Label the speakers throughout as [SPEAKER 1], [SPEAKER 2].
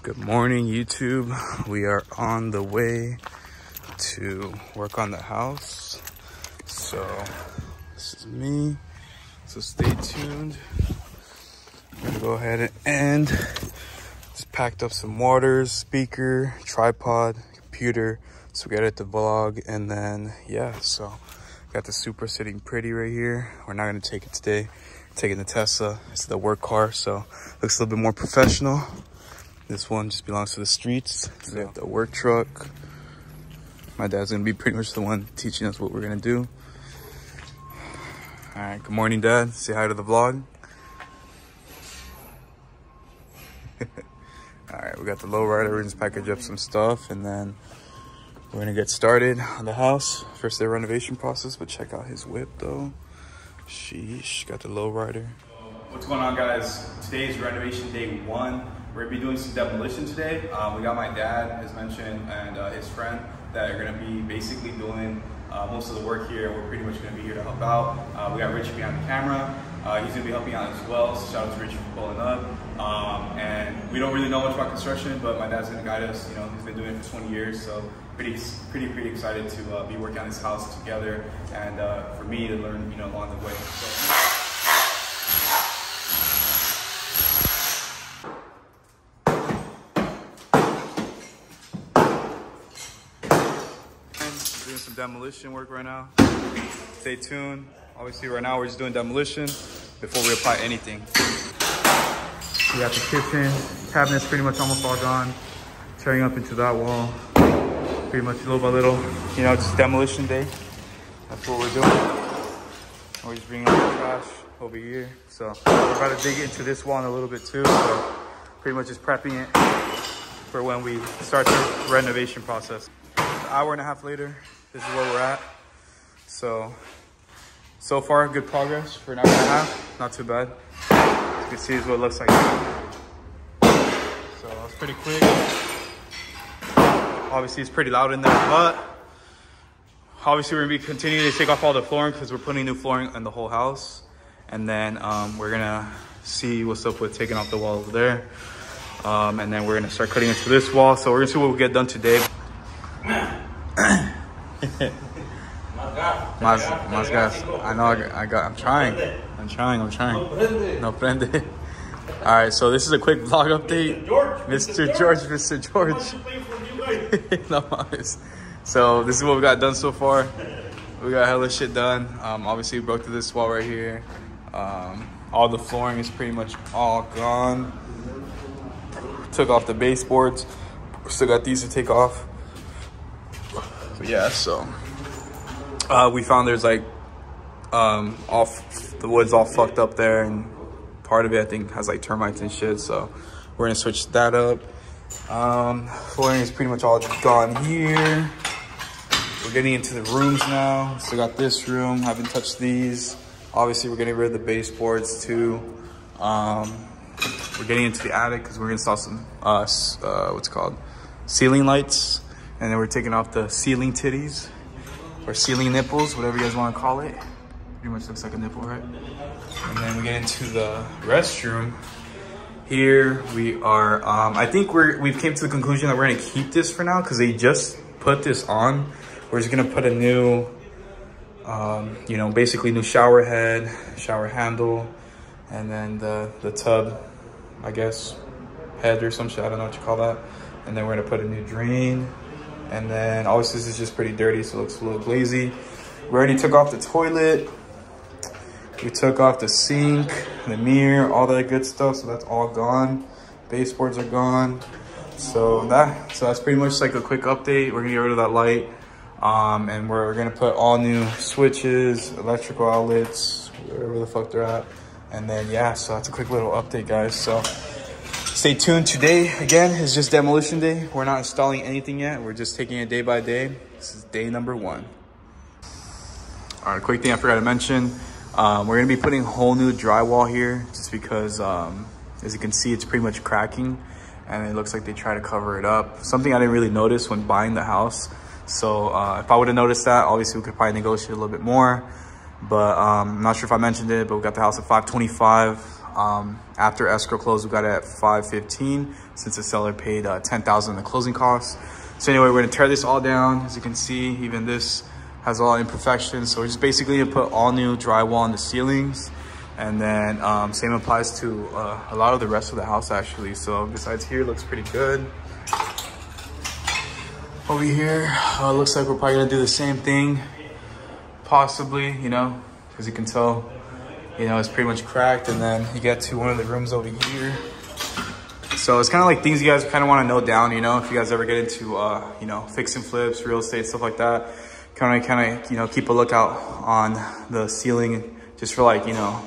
[SPEAKER 1] Good morning, YouTube. We are on the way to work on the house. So this is me. So stay tuned. I'm gonna go ahead and just packed up some waters, speaker, tripod, computer. So we got it to vlog, and then yeah. So got the Supra sitting pretty right here. We're not gonna take it today. Taking the Tesla. It's the work car, so looks a little bit more professional. This one just belongs to the streets. So we have the work truck. My dad's gonna be pretty much the one teaching us what we're gonna do. All right, good morning, Dad. Say hi to the vlog. All right, we got the lowrider. We're just package up some stuff, and then we're gonna get started on the house. First day renovation process, but check out his whip though. Sheesh, got the lowrider.
[SPEAKER 2] What's going on, guys? Today is renovation day 1. We're gonna be doing some demolition today. We got my dad, as mentioned, and his friend that are gonna be basically doing most of the work here. We're pretty much gonna be here to help out. We got Richie behind the camera. He's gonna be helping out as well, so shout out to Richie for pulling up. And we don't really know much about construction, but my dad's gonna guide us. You know, he's been doing it for 20 years, so pretty excited to be working on this house together, and for me to learn, you know, along the way. So, doing some demolition work right now. Stay tuned. Obviously right now we're just doing demolition before we apply anything. We got the kitchen, cabinets pretty much almost all gone. Tearing up into that wall. Pretty much little by little, you know, just demolition day. That's what we're doing. We're just bringing up the trash over here. So we're about to dig into this wall in a little bit too. So pretty much just prepping it for when we start the renovation process. An hour and a half later, this is where we're at. So far, good progress for an hour and a half. Not too bad. As you can see, is what it looks like. So that's pretty quick. Obviously, it's pretty loud in there, but obviously, we're gonna be continuing to take off all the flooring because we're putting new flooring in the whole house. And then we're gonna see what's up with taking off the wall over there. And then we're gonna start cutting into this wall. So we're gonna see what we get done today. Más gas. I know I'm trying. No prende. All right, so this is a quick vlog update. Mr. George. No, so this is what we got done so far. We got hella shit done. Obviously we broke through this wall right here. All the flooring is pretty much all gone. Took off the baseboards. Still got these to take off. But yeah, so we found there's like the wood's all fucked up there, and part of it I think has like termites and shit, so we're gonna switch that up. Flooring is pretty much all gone here. We're getting into the rooms now. So got this room, haven't touched these. Obviously we're getting rid of the baseboards too. We're getting into the attic because we're gonna install some what's it called, ceiling lights. And then we're taking off the ceiling titties, or ceiling nipples, whatever you guys want to call it. Pretty much looks like a nipple, right? And then we get into the restroom. Here we are, I think we've came to the conclusion that we're gonna keep this for now because they just put this on. We're just gonna put a new, you know, basically new shower head, shower handle, and then the tub, I guess, head or some shit, I don't know what you call that. And then we're gonna put a new drain. And then obviously this is just pretty dirty, so it looks a little glazy. We already took off the toilet. We took off the sink, the mirror, all that good stuff. So that's all gone. Baseboards are gone. So that's pretty much like a quick update. We're gonna get rid of that light. And we're gonna put all new switches, electrical outlets, wherever the fuck they're at. And then yeah, so that's a quick little update, guys. So stay tuned. Today, again, is just demolition day. We're not installing anything yet. We're just taking it day by day. This is day number 1. All right, quick thing I forgot to mention. We're gonna be putting whole new drywall here just because, as you can see, it's pretty much cracking and it looks like they try to cover it up. Something I didn't really notice when buying the house. So if I would have noticed that, obviously we could probably negotiate a little bit more. But I'm not sure if I mentioned it, but we got the house at $525. After escrow closed, we got it at $515 since the seller paid $10,000 in the closing costs. So anyway, we're gonna tear this all down. As you can see, even this has a lot of imperfections. So we're just basically gonna put all new drywall on the ceilings. And then same applies to a lot of the rest of the house actually. So besides here, looks pretty good. Over here, looks like we're probably gonna do the same thing. Possibly, you know, as you can tell, you know, it's pretty much cracked. And then you get to one of the rooms over here. So it's kind of like things you guys kind of want to note down, you know, if you guys ever get into, you know, fix and flips, real estate, stuff like that, kind of, you know, keep a lookout on the ceiling just for like, you know,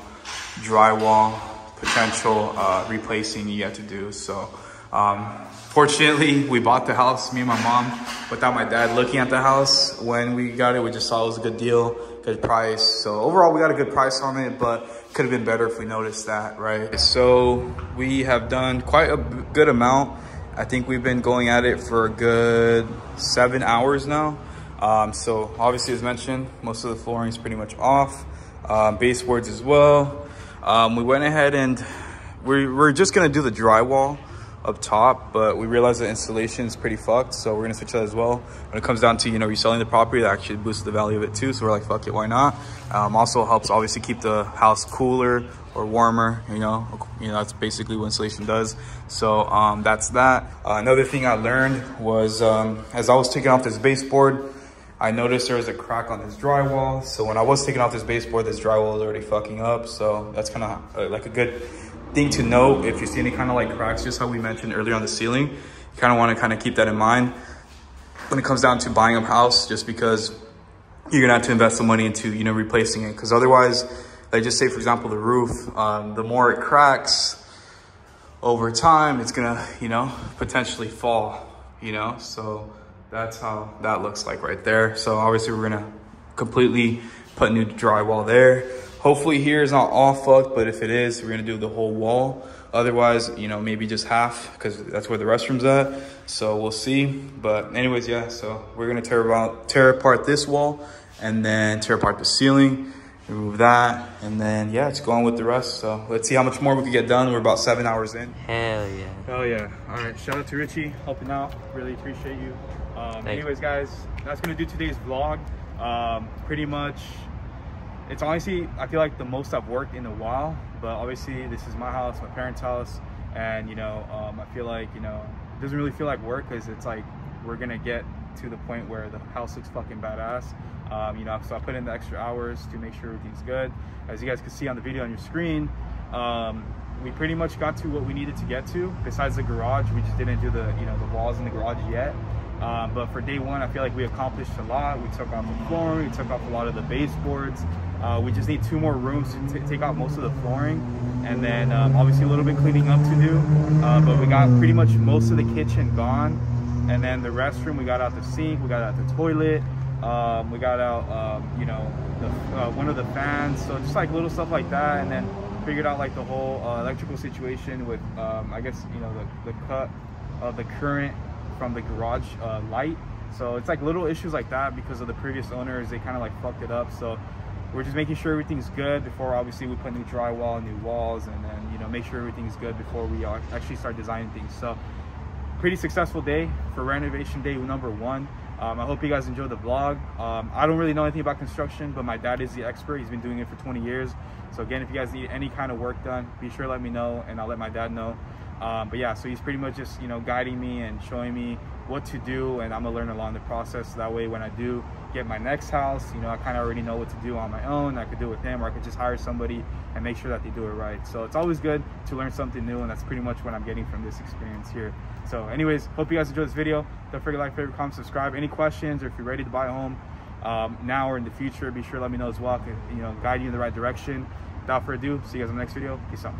[SPEAKER 2] drywall potential replacing you have to do. So fortunately, we bought the house, me and my mom, without my dad looking at the house. When we got it, we just saw it was a good deal, good price. So overall, we got a good price on it, but could have been better if we noticed that, right? So we have done quite a good amount. I think we've been going at it for a good 7 hours now. So obviously, as mentioned, most of the flooring is pretty much off. Baseboards as well. We went ahead and we're just gonna do the drywall up top, but we realized the installation is pretty fucked, so we're gonna switch that as well. When it comes down to, you know, reselling the property, that actually boosts the value of it too, so we're like, fuck it, why not? Also helps obviously keep the house cooler or warmer, you know, that's basically what insulation does. So that's that. Another thing I learned was as I was taking off this baseboard, I noticed there was a crack on this drywall. So when I was taking off this baseboard, this drywall was already fucking up. So that's kind of like a good thing to note. If you see any kind of like cracks, just how we mentioned earlier on the ceiling, you kind of want to kind of keep that in mind when it comes down to buying a house, just because you're gonna have to invest some money into, you know, replacing it. Because otherwise, like just say for example, the roof, the more it cracks over time, it's gonna, you know, potentially fall, you know. So that's how that looks like right there. So obviously we're gonna completely put new drywall there. Hopefully here is not all fucked, but if it is, we're gonna do the whole wall. Otherwise, you know, maybe just half, because that's where the restroom's at. So we'll see. But anyways, yeah, so we're gonna tear apart this wall and then tear apart the ceiling, remove that, and then yeah, just go on with the rest. So let's see how much more we can get done. We're about 7 hours in.
[SPEAKER 3] Hell yeah.
[SPEAKER 2] Hell yeah. All right, shout out to Richie, helping out. Really appreciate you. Anyways, guys, that's gonna do today's vlog. Pretty much, it's honestly, I feel like the most I've worked in a while, but obviously this is my house, my parents' house, and you know, I feel like, you know, it doesn't really feel like work, because it's like we're gonna get to the point where the house looks fucking badass. You know, so I put in the extra hours to make sure everything's good. As you guys can see on the video on your screen, we pretty much got to what we needed to get to. Besides the garage, we just didn't do the, you know, the walls in the garage yet. But for day one, I feel like we accomplished a lot. We took off the flooring, we took off a lot of the baseboards. We just need 2 more rooms to take out most of the flooring, and then obviously a little bit cleaning up to do. But we got pretty much most of the kitchen gone, and then the restroom, we got out the sink, we got out the toilet, we got out you know, one of the fans. So just like little stuff like that, and then figured out like the whole electrical situation with I guess, you know, the cut of the current from the garage light. So it's like little issues like that because of the previous owners. They kind of like fucked it up. So we're just making sure everything's good before obviously we put new drywall, new walls, and then, you know, make sure everything's good before we actually start designing things. So pretty successful day for renovation day number 1. I hope you guys enjoyed the vlog. I don't really know anything about construction, but my dad is the expert. He's been doing it for 20 years. So again, if you guys need any kind of work done, be sure to let me know, and I'll let my dad know. But yeah, so he's pretty much just, you know, guiding me and showing me what to do, and I'm gonna learn along the process. So that way when I do get my next house, you know, I kind of already know what to do on my own. I could do it with him, or I could just hire somebody and make sure that they do it right. So it's always good to learn something new, and that's pretty much what I'm getting from this experience here. So anyways, hope you guys enjoyed this video. Don't forget to like, favorite, comment, subscribe. Any questions, or if you're ready to buy a home now or in the future, be sure to let me know as well. I can, you know, guide you in the right direction. Without further ado, see you guys in the next video. Peace out.